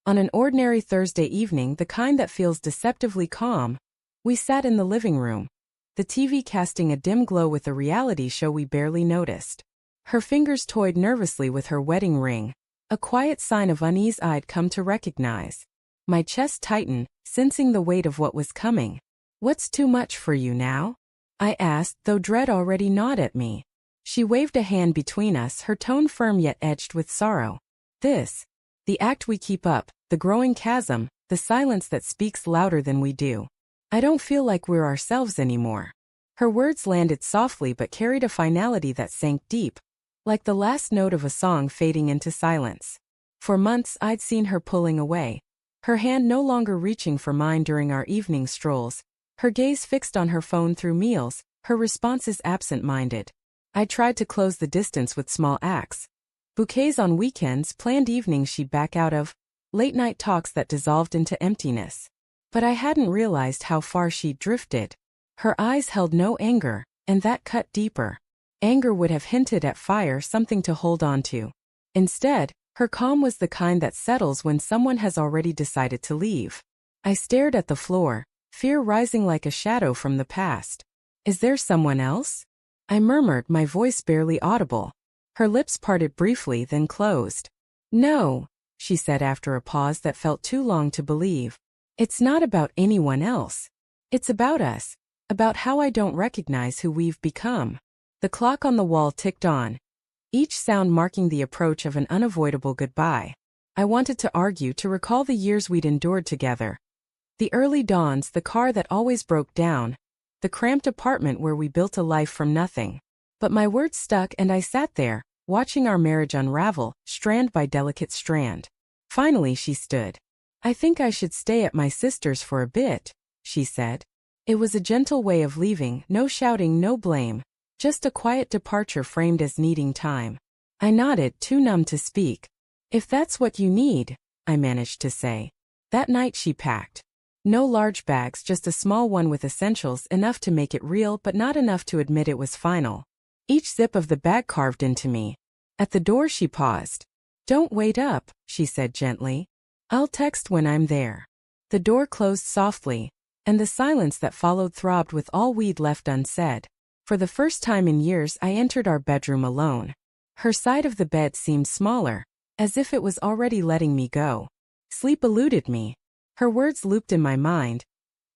On an ordinary Thursday evening, the kind that feels deceptively calm, we sat in the living room, the TV casting a dim glow with a reality show we barely noticed. Her fingers toyed nervously with her wedding ring, a quiet sign of unease I'd come to recognize. My chest tightened, sensing the weight of what was coming. "What's too much for you now?" I asked, though dread already gnawed at me. She waved a hand between us, her tone firm yet edged with sorrow. "This. The act we keep up, the growing chasm, the silence that speaks louder than we do. I don't feel like we're ourselves anymore." Her words landed softly but carried a finality that sank deep, like the last note of a song fading into silence. For months I'd seen her pulling away, her hand no longer reaching for mine during our evening strolls, her gaze fixed on her phone through meals, her responses absent-minded. I tried to close the distance with small acts. Bouquets on weekends, planned evenings she'd back out of, late-night talks that dissolved into emptiness. But I hadn't realized how far she'd drifted. Her eyes held no anger, and that cut deeper. Anger would have hinted at fire, something to hold on to. Instead, her calm was the kind that settles when someone has already decided to leave. I stared at the floor, fear rising like a shadow from the past. "Is there someone else?" I murmured, my voice barely audible. Her lips parted briefly, then closed. "No," she said after a pause that felt too long to believe. "It's not about anyone else. It's about us, about how I don't recognize who we've become." The clock on the wall ticked on, each sound marking the approach of an unavoidable goodbye. I wanted to argue, to recall the years we'd endured together. The early dawns, the car that always broke down, the cramped apartment where we built a life from nothing. But my words stuck, and I sat there, watching our marriage unravel, strand by delicate strand. Finally she stood. "I think I should stay at my sister's for a bit," she said. It was a gentle way of leaving, no shouting, no blame. Just a quiet departure framed as needing time. I nodded, too numb to speak. "If that's what you need," I managed to say. That night she packed. No large bags, just a small one with essentials, enough to make it real but not enough to admit it was final. Each zip of the bag carved into me. At the door she paused. "Don't wait up," she said gently. "I'll text when I'm there." The door closed softly, and the silence that followed throbbed with all we'd left unsaid. For the first time in years I entered our bedroom alone. Her side of the bed seemed smaller, as if it was already letting me go. Sleep eluded me. Her words looped in my mind.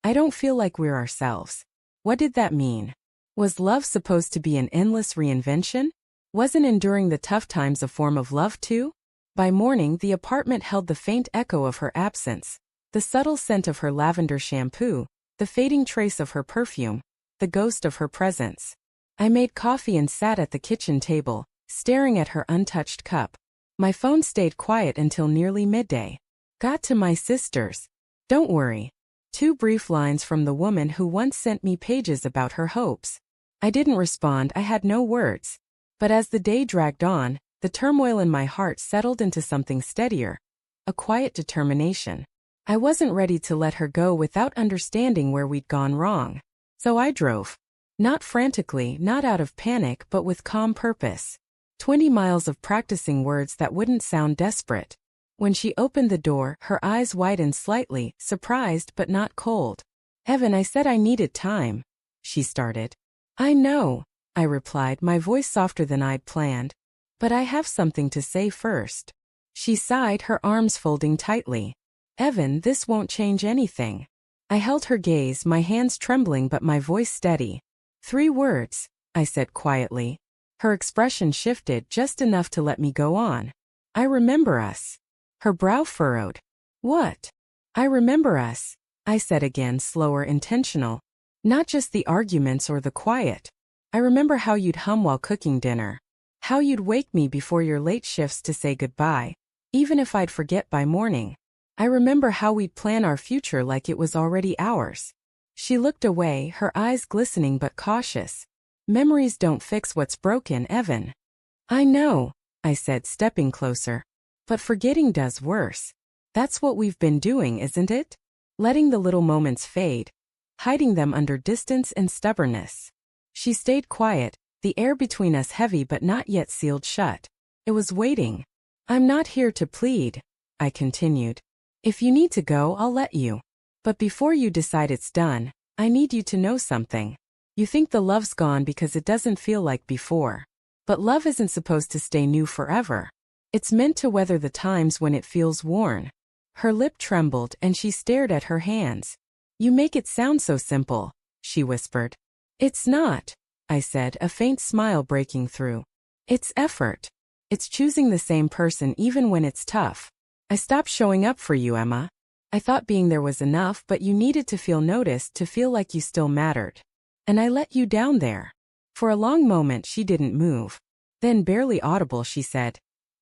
"I don't feel like we're ourselves." What did that mean? Was love supposed to be an endless reinvention? Wasn't enduring the tough times a form of love too? By morning the apartment held the faint echo of her absence, the subtle scent of her lavender shampoo, the fading trace of her perfume, the ghost of her presence. I made coffee and sat at the kitchen table, staring at her untouched cup. My phone stayed quiet until nearly midday. "Got to my sister's. Don't worry." Two brief lines from the woman who once sent me pages about her hopes. I didn't respond, I had no words. But as the day dragged on, the turmoil in my heart settled into something steadier, a quiet determination. I wasn't ready to let her go without understanding where we'd gone wrong. So I drove. Not frantically, not out of panic, but with calm purpose. 20 miles of practicing words that wouldn't sound desperate. When she opened the door, her eyes widened slightly, surprised but not cold. "Evan, I said I needed time," she started. "I know," I replied, my voice softer than I'd planned. "But I have something to say first." She sighed, her arms folding tightly. "Evan, this won't change anything." I held her gaze, my hands trembling but my voice steady. "3 words," I said quietly. Her expression shifted just enough to let me go on. "I remember us." Her brow furrowed. "What?" "I remember us," I said again, slower, intentional. "Not just the arguments or the quiet. I remember how you'd hum while cooking dinner. How you'd wake me before your late shifts to say goodbye, even if I'd forget by morning. I remember how we'd plan our future like it was already ours." She looked away, her eyes glistening but cautious. "Memories don't fix what's broken, Evan." "I know," I said, stepping closer. "But forgetting does worse. That's what we've been doing, isn't it? Letting the little moments fade, hiding them under distance and stubbornness." She stayed quiet, the air between us heavy but not yet sealed shut. It was waiting. "I'm not here to plead," I continued. If you need to go, I'll let you. But before you decide it's done, I need you to know something. You think the love's gone because it doesn't feel like before. But love isn't supposed to stay new forever. It's meant to weather the times when it feels worn. Her lip trembled and she stared at her hands. You make it sound so simple, she whispered. It's not, I said, a faint smile breaking through. It's effort. It's choosing the same person even when it's tough. I stopped showing up for you, Emma. I thought being there was enough, but you needed to feel noticed to feel like you still mattered. And I let you down there. For a long moment she didn't move. Then, barely audible, she said,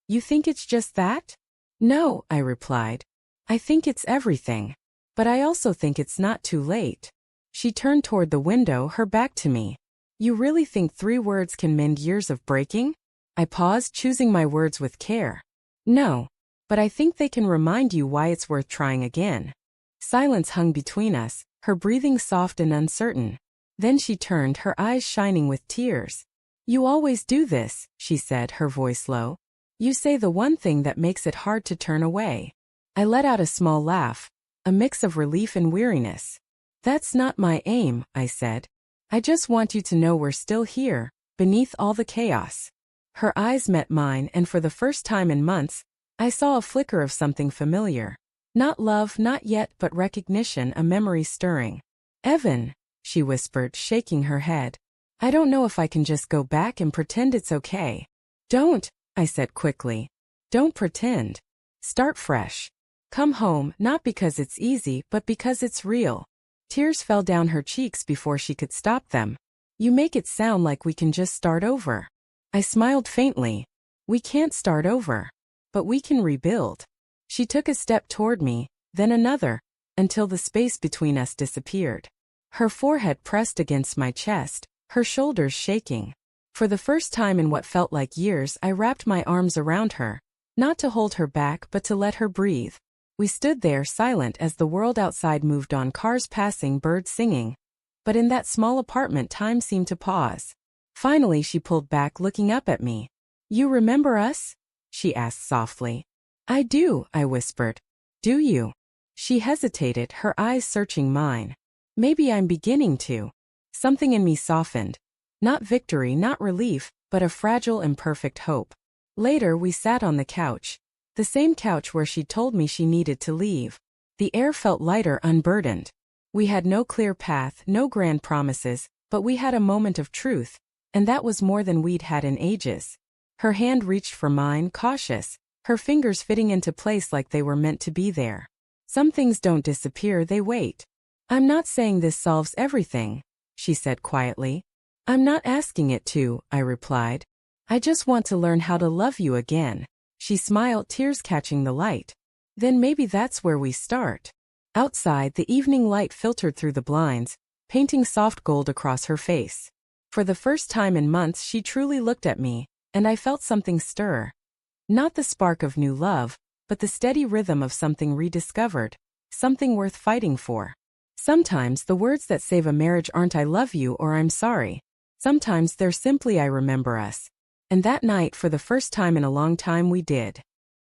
You think it's just that? No, I replied. I think it's everything. But I also think it's not too late. She turned toward the window, her back to me. You really think 3 words can mend years of breaking? I paused, choosing my words with care. No. But I think they can remind you why it's worth trying again. Silence hung between us, her breathing soft and uncertain. Then she turned, her eyes shining with tears. You always do this, she said, her voice low. You say the one thing that makes it hard to turn away. I let out a small laugh, a mix of relief and weariness. That's not my aim, I said. I just want you to know we're still here, beneath all the chaos. Her eyes met mine, and for the first time in months, I saw a flicker of something familiar. Not love, not yet, but recognition, a memory stirring. Evan, she whispered, shaking her head. I don't know if I can just go back and pretend it's okay. Don't, I said quickly. Don't pretend. Start fresh. Come home, not because it's easy, but because it's real. Tears fell down her cheeks before she could stop them. You make it sound like we can just start over. I smiled faintly. We can't start over. But we can rebuild. She took a step toward me, then another, until the space between us disappeared. Her forehead pressed against my chest, her shoulders shaking. For the first time in what felt like years, I wrapped my arms around her, not to hold her back but to let her breathe. We stood there silent as the world outside moved on, cars passing, birds singing. But in that small apartment time seemed to pause. Finally she pulled back, looking up at me. You remember us? She asked softly. I do, I whispered. Do you? She hesitated, her eyes searching mine. Maybe I'm beginning to. Something in me softened. Not victory, not relief, but a fragile, imperfect hope. Later we sat on the couch. The same couch where she'd told me she needed to leave. The air felt lighter, unburdened. We had no clear path, no grand promises, but we had a moment of truth, and that was more than we'd had in ages. Her hand reached for mine, cautious, her fingers fitting into place like they were meant to be there. Some things don't disappear, they wait. I'm not saying this solves everything, she said quietly. I'm not asking it to, I replied. I just want to learn how to love you again. She smiled, tears catching the light. Then maybe that's where we start. Outside, the evening light filtered through the blinds, painting soft gold across her face. For the first time in months she truly looked at me, and I felt something stir. Not the spark of new love, but the steady rhythm of something rediscovered, something worth fighting for. Sometimes the words that save a marriage aren't I love you or I'm sorry. Sometimes they're simply I remember us. And that night, for the first time in a long time, we did.